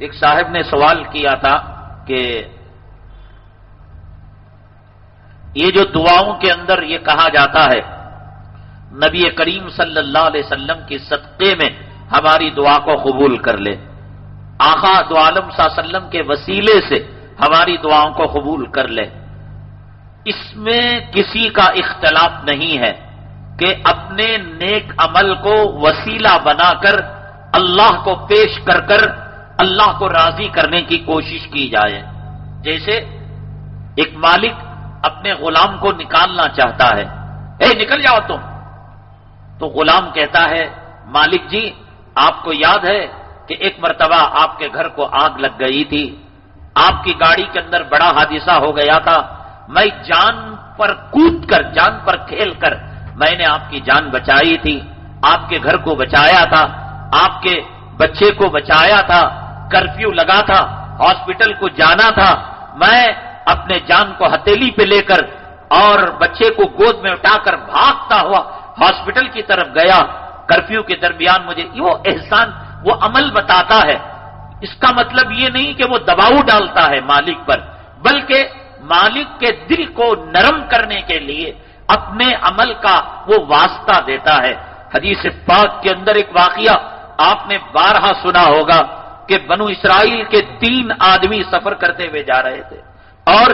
ایک صاحب نے سوال کیا تھا کہ یہ جو دعاؤں کے اندر یہ کہا جاتا ہے نبی کریم صلی اللہ علیہ وسلم کی صدقے میں ہماری دعا کو قبول کر لے، آقا دو عالم صلی اللہ علیہ وسلم کے وسیلے سے ہماری دعاؤں کو قبول کر لے، اس میں کسی کا اختلاف نہیں ہے کہ اپنے نیک عمل کو وسیلہ بنا کر اللہ کو پیش کر کر اللہ کو راضی کرنے کی کوشش کی جائے۔ جیسے ایک مالک اپنے غلام کو نکالنا چاہتا ہے، اے نکل جاؤ تم، تو غلام کہتا ہے مالک جی آپ کو یاد ہے کہ ایک مرتبہ آپ کے گھر کو آگ لگ گئی تھی، آپ کی گاڑی کے اندر بڑا حادثہ ہو گیا تھا، میں جان پر کود کر جان پر کھیل کر میں نے آپ کی جان بچائی تھی، آپ کے گھر کو بچایا تھا، آپ کے بچے کو بچایا تھا، کرفیو لگا تھا، ہاسپٹل کو جانا تھا، میں اپنے جان کو ہتھیلی پہ لے کر اور بچے کو گود میں اٹھا کر بھاگتا ہوا ہاسپٹل کی طرف گیا، کرفیو کے درمیان مجھے وہ احسان وہ عمل بتاتا ہے۔ اس کا مطلب یہ نہیں کہ وہ دباؤ ڈالتا ہے مالک پر، بلکہ مالک کے دل کو نرم کرنے کے لیے اپنے عمل کا وہ واسطہ دیتا ہے۔ حدیث پاک کے اندر ایک واقعہ آپ نے بارہا سنا ہوگا کہ بنو اسرائیل کے 3 آدمی سفر کرتے ہوئے جا رہے تھے اور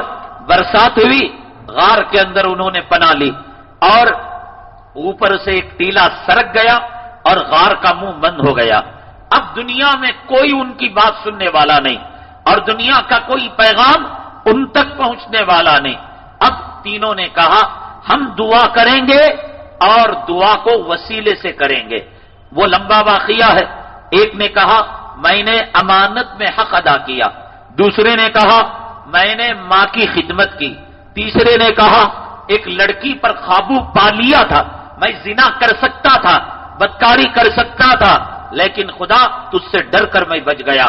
برسات ہوئی، غار کے اندر انہوں نے پناہ لی اور اوپر سے ایک ٹیلا سرک گیا اور غار کا منہ بند ہو گیا۔ اب دنیا میں کوئی ان کی بات سننے والا نہیں اور دنیا کا کوئی پیغام ان تک پہنچنے والا نہیں۔ اب تینوں نے کہا ہم دعا کریں گے اور دعا کو وسیلے سے کریں گے۔ وہ لمبا واقعہ ہے۔ ایک نے کہا میں نے امانت میں حق ادا کیا، دوسرے نے کہا میں نے ماں کی خدمت کی، تیسرے نے کہا ایک لڑکی پر قابو پا لیا تھا، میں زنا کر سکتا تھا، بدکاری کر سکتا تھا، لیکن خدا تجھ سے ڈر کر میں بچ گیا۔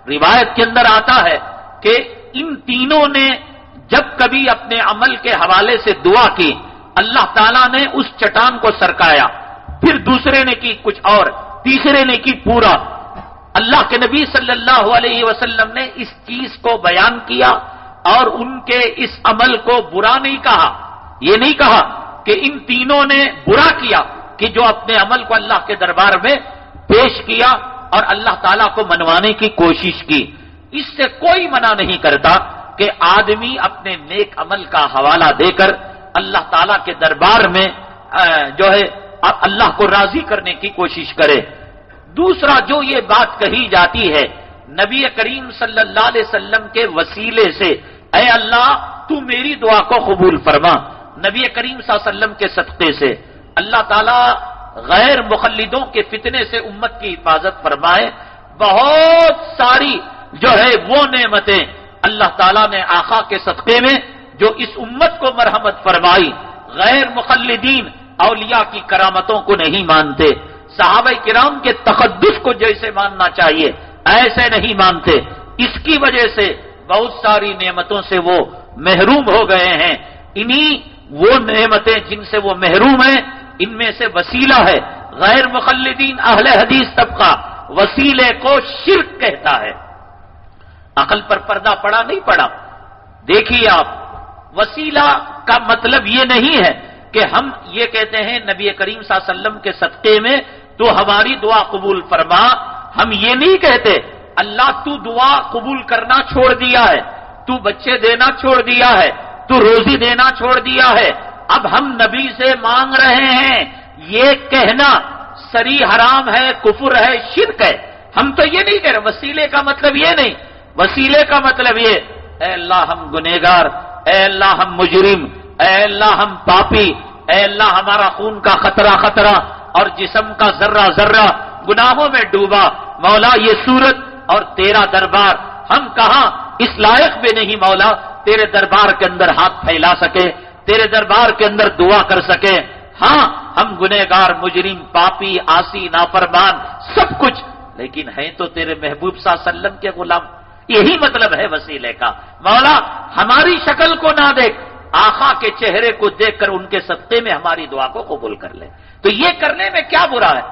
روایت کے اندر آتا ہے کہ ان تینوں نے جب کبھی اپنے عمل کے حوالے سے دعا کی، اللہ تعالیٰ نے اس چٹان کو سرکایا، پھر دوسرے نے کی کچھ اور، تیسرے نے کی پورا۔ اللہ کے نبی صلی اللہ علیہ وسلم نے اس چیز کو بیان کیا اور ان کے اس عمل کو برا نہیں کہا۔ یہ نہیں کہا کہ ان تینوں نے برا کیا کہ جو اپنے عمل کو اللہ کے دربار میں پیش کیا اور اللہ تعالیٰ کو منوانے کی کوشش کی۔ اس سے کوئی منع نہیں کرتا کہ آدمی اپنے نیک عمل کا حوالہ دے کر اللہ تعالیٰ کے دربار میں جو ہے اللہ کو راضی کرنے کی کوشش کرے۔ دوسرا جو یہ بات کہی جاتی ہے نبی کریم صلی اللہ علیہ وسلم کے وسیلے سے، اے اللہ تو میری دعا کو قبول فرما، نبی کریم صلی اللہ علیہ وسلم کے صدقے سے اللہ تعالیٰ غیر مقلدوں کے فتنے سے امت کی حفاظت فرمائے۔ بہت ساری جو ہے وہ نعمتیں اللہ تعالیٰ نے آقا کے صدقے میں جو اس امت کو مرحمت فرمائی۔ غیر مقلدین اولیاء کی کرامتوں کو نہیں مانتے، صحابہ کرام کے تقدس کو جیسے ماننا چاہیے ایسے نہیں مانتے، اس کی وجہ سے بہت ساری نعمتوں سے وہ محروم ہو گئے ہیں۔ انہی وہ نعمتیں جن سے وہ محروم ہیں ان میں سے وسیلہ ہے۔ غیر مقلدین اہل حدیث طبقہ وسیلے کو شرک کہتا ہے۔ عقل پر پردہ پڑا نہیں پڑا؟ دیکھیے آپ، وسیلہ کا مطلب یہ نہیں ہے کہ ہم یہ کہتے ہیں نبی کریم صلی اللہ علیہ وسلم کے صدقے میں تو ہماری دعا قبول فرما۔ ہم یہ نہیں کہتے اللہ تو دعا قبول کرنا چھوڑ دیا ہے، تو بچے دینا چھوڑ دیا ہے، تو روزی دینا چھوڑ دیا ہے، اب ہم نبی سے مانگ رہے ہیں، یہ کہنا سری حرام ہے، کفر ہے، شرک ہے۔ ہم تو یہ نہیں کہہ رہے، وسیلے کا مطلب یہ نہیں، وسیلے کا مطلب یہ اے اللہ ہم گنہگار، اے اللہ ہم مجرم، اے اللہ ہم پاپی، اے اللہ ہمارا خون کا خطرہ خطرہ اور جسم کا ذرہ ذرہ گناہوں میں ڈوبا، مولا یہ صورت اور تیرا دربار ہم کہاں اس لائق بھی نہیں مولا تیرے دربار کے اندر ہاتھ پھیلا سکے، تیرے دربار کے اندر دعا کر سکے۔ ہاں ہم گنہگار، مجرم، پاپی، عاصی، نافرمان سب کچھ، لیکن ہیں تو تیرے محبوب صلی اللہ علیہ وسلم کے غلام۔ یہی مطلب ہے وسیلے کا، مولا ہماری شکل کو نہ دیکھ، آقا کے چہرے کو دیکھ کر ان کے صدقے میں ہماری دعا کو قبول کر لے۔ تو یہ کرنے میں کیا برا ہے؟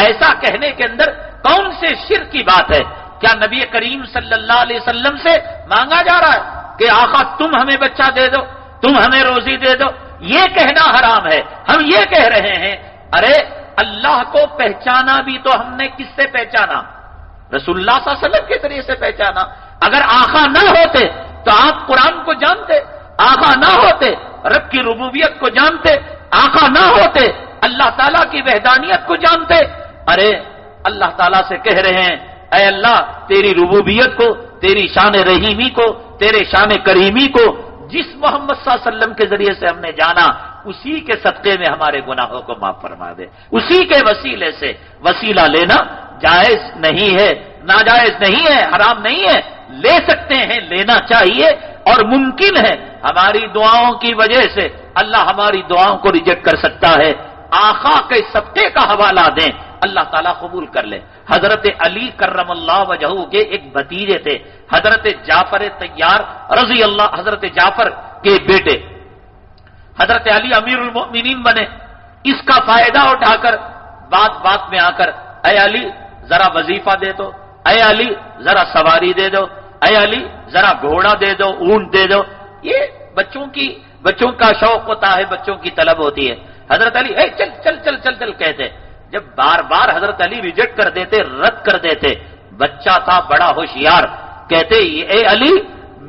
ایسا کہنے کے اندر کون سے شرک کی بات ہے کیا نبی کریم صلی اللہ علیہ وسلم سے مانگا جا رہا ہے کہ آقا تم ہمیں بچہ دے دو، تم ہمیں روزی دے دو؟ یہ کہنا حرام ہے. ہم یہ کہہ رہے ہیں ارے اللہ کو پہچانا بھی تو ہم نے کس سے پہچانا؟ رسول اللہ صلی اللہ علیہ وسلم کے ذریعے سے پہچانا. اگر آقا نہ ہوتے تو آپ قرآن کو جانتے، آقا نہ ہوتے رب کی ربوبیت کو جانتے، آقا نہ ہوتے اللہ تعالیٰ کی وحدانیت کو جانتے. ارے اللہ تعالیٰ سے کہہ رہے ہیں اے اللہ تیری ربوبیت کو، تیری شان رحیمی کو، تیرے شان کریمی کو جس محمد صلی اللہ علیہ وسلم کے ذریعے سے ہم نے جانا اسی کے صدقے میں ہمارے گناہوں کو معاف فرما دے. اسی کے وسیلے سے وسیلہ لینا جائز نہیں ہے، ناجائز نہیں ہے، حرام نہیں ہے. لے سکتے ہیں، لینا چاہیے، اور ممکن ہے ہماری دعاؤں کی وجہ سے اللہ ہماری دعاؤں کو ریجیکٹ کر سکتا ہے. آقا کے صدقے کا حوالہ دیں، اللہ تعالیٰ قبول کر لے. حضرت علی کرم اللہ وجہہ کے ایک بھتیجے تھے، حضرت جعفر طیار رضی اللہ، حضرت جعفر کے بیٹے. حضرت علی امیر المؤمنین بنے. اس کا فائدہ اٹھا کر بات بات میں آ کر اے علی ذرا وظیفہ دے دو، اے علی ذرا سواری دے دو، اے علی ذرا گھوڑا دے دو، اونٹ دے دو. یہ بچوں کا شوق ہوتا ہے، بچوں کی طلب ہوتی ہے. حضرت علی اے چل چل چل چل چل کہتے. جب بار بار حضرت علی ریجیکٹ کر دیتے، رد کر دیتے، بچہ تھا بڑا ہوشیار، کہتے اے علی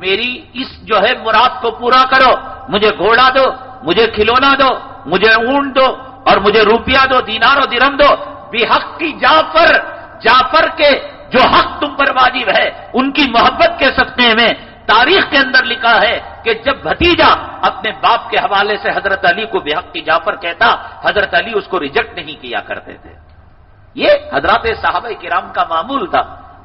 میری اس جو ہے مراد کو پورا کرو، مجھے گھوڑا دو، مجھے کھلونا دو، مجھے اونٹ دو، اور مجھے روپیہ دو، دینار و درہم دو. بحق کی جعفر کے جو حق تم پر واجب ہے ان کی محبت کے صدقے میں تاریخ کے اندر لکھا ہے کہ جب بھتیجا اپنے باپ کے حوالے سے حضرت علی کو بحق کی جعفر کہتا، حضرت علی اس کو ریجیکٹ نہیں کیا کرتے تھے. یہ حضرات صحابہ کرام کا معمول تھا.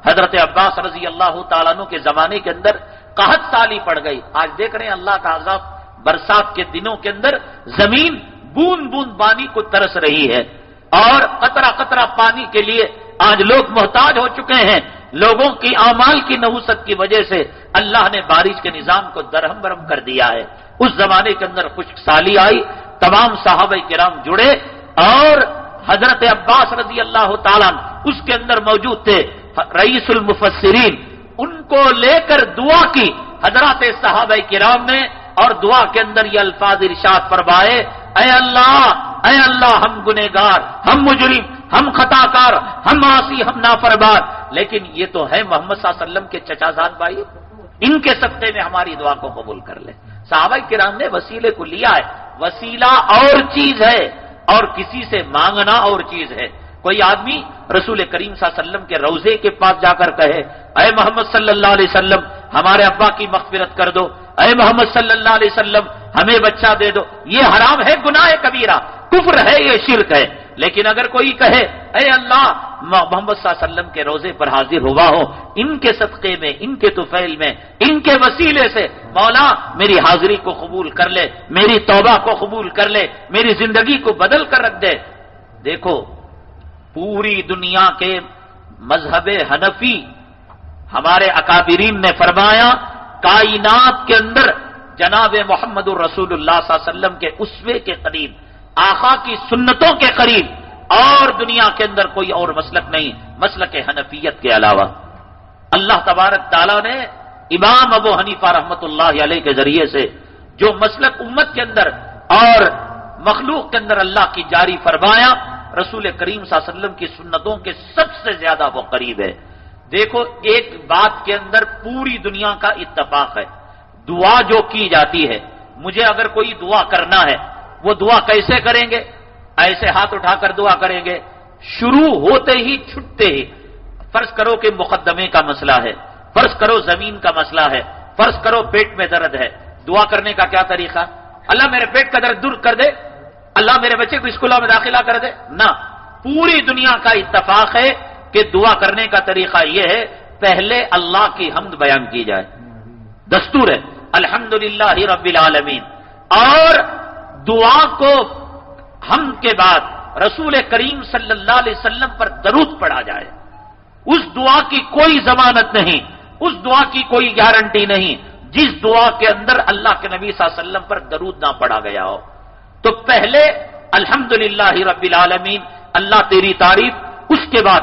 حضرت عباس رضی اللہ تعالیٰ عنہ کے زمانے کے اندر قحط سالی پڑ گئی. آج دیکھ رہے ہیں اللہ کا عذاب، برسات کے دنوں کے اندر زمین بوند بوند پانی کو ترس رہی ہے، اور قطرہ قطرہ پانی کے لیے آج لوگ محتاج ہو چکے ہیں. لوگوں کی اعمال کی نحوست کی وجہ سے اللہ نے بارش کے نظام کو درہم برہم کر دیا ہے. اس زمانے کے اندر خشک سالی آئی، تمام صحابہ کرام جڑے، اور حضرت عباس رضی اللہ تعالیٰ اس کے اندر موجود تھے، رئیس المفسرین. ان کو لے کر دعا کی حضرات صحابہ کرام نے، اور دعا کے اندر یہ الفاظ ارشاد فرمائے اے اللہ ہم گنہگار، ہم مجرم، ہم خطا کار، ہم عاصی، ہم نافرمان، لیکن یہ تو ہے محمد صلی اللہ علیہ وسلم کے چچا زاد بھائی، ان کے صدقے میں ہماری دعا کو قبول کر لے. صحابہ کرام نے وسیلے کو لیا ہے. وسیلہ اور چیز ہے اور کسی سے مانگنا اور چیز ہے. کوئی آدمی رسول کریم صلی اللہ علیہ وسلم کے روضے کے پاس جا کر کہے اے محمد صلی اللہ علیہ وسلم ہمارے ابا کی مغفرت کر دو، اے محمد صلی اللہ علیہ وسلم ہمیں بچہ دے دو، یہ حرام ہے، گناہ کبیرہ، کفر ہے، یہ شرک ہے. لیکن اگر کوئی کہے اے اللہ محمد صلی اللہ علیہ وسلم کے روزے پر حاضر ہوا ہو، ان کے صدقے میں، ان کے طفیل میں، ان کے وسیلے سے مولا میری حاضری کو قبول کر لے، میری توبہ کو قبول کر لے، میری زندگی کو بدل کر رکھ دے. دیکھو پوری دنیا کے مذہب حنفی ہمارے اکابرین نے فرمایا کائنات کے اندر جناب محمد الرسول اللہ صلی اللہ علیہ وسلم کے اسوے کے قریب، آقا کی سنتوں کے قریب اور دنیا کے اندر کوئی اور مسلک نہیں، مسلک حنفیت کے علاوہ. اللہ تبارک تعالیٰ نے امام ابو حنیفہ رحمۃ اللہ علیہ کے ذریعے سے جو مسلک امت کے اندر اور مخلوق کے اندر اللہ کی جاری فرمایا، رسول کریم صلی اللہ علیہ وسلم کی سنتوں کے سب سے زیادہ وہ قریب ہے. دیکھو ایک بات کے اندر پوری دنیا کا اتفاق ہے، دعا جو کی جاتی ہے، مجھے اگر کوئی دعا کرنا ہے وہ دعا کیسے کریں گے؟ ایسے ہاتھ اٹھا کر دعا کریں گے، شروع ہوتے ہی چھٹتے ہی. فرض کرو کہ مقدمے کا مسئلہ ہے، فرض کرو زمین کا مسئلہ ہے، فرض کرو پیٹ میں درد ہے، دعا کرنے کا کیا طریقہ؟ اللہ میرے پیٹ کا درد دور کر دے، اللہ میرے بچے کو اسکولوں میں داخلہ کر دے. نہ، پوری دنیا کا اتفاق ہے کہ دعا کرنے کا طریقہ یہ ہے پہلے اللہ کی حمد بیان کی جائے، دستور ہے الحمدللہ رب العالمین، اور دعا کو حمد کے بعد رسول کریم صلی اللہ علیہ وسلم پر درود پڑھا جائے. اس دعا کی کوئی ضمانت نہیں، اس دعا کی کوئی گارنٹی نہیں جس دعا کے اندر اللہ کے نبی صلی اللہ علیہ وسلم پر درود نہ پڑھا گیا ہو. تو پہلے الحمدللہ رب العالمین، اللہ تیری تعریف، اس کے بعد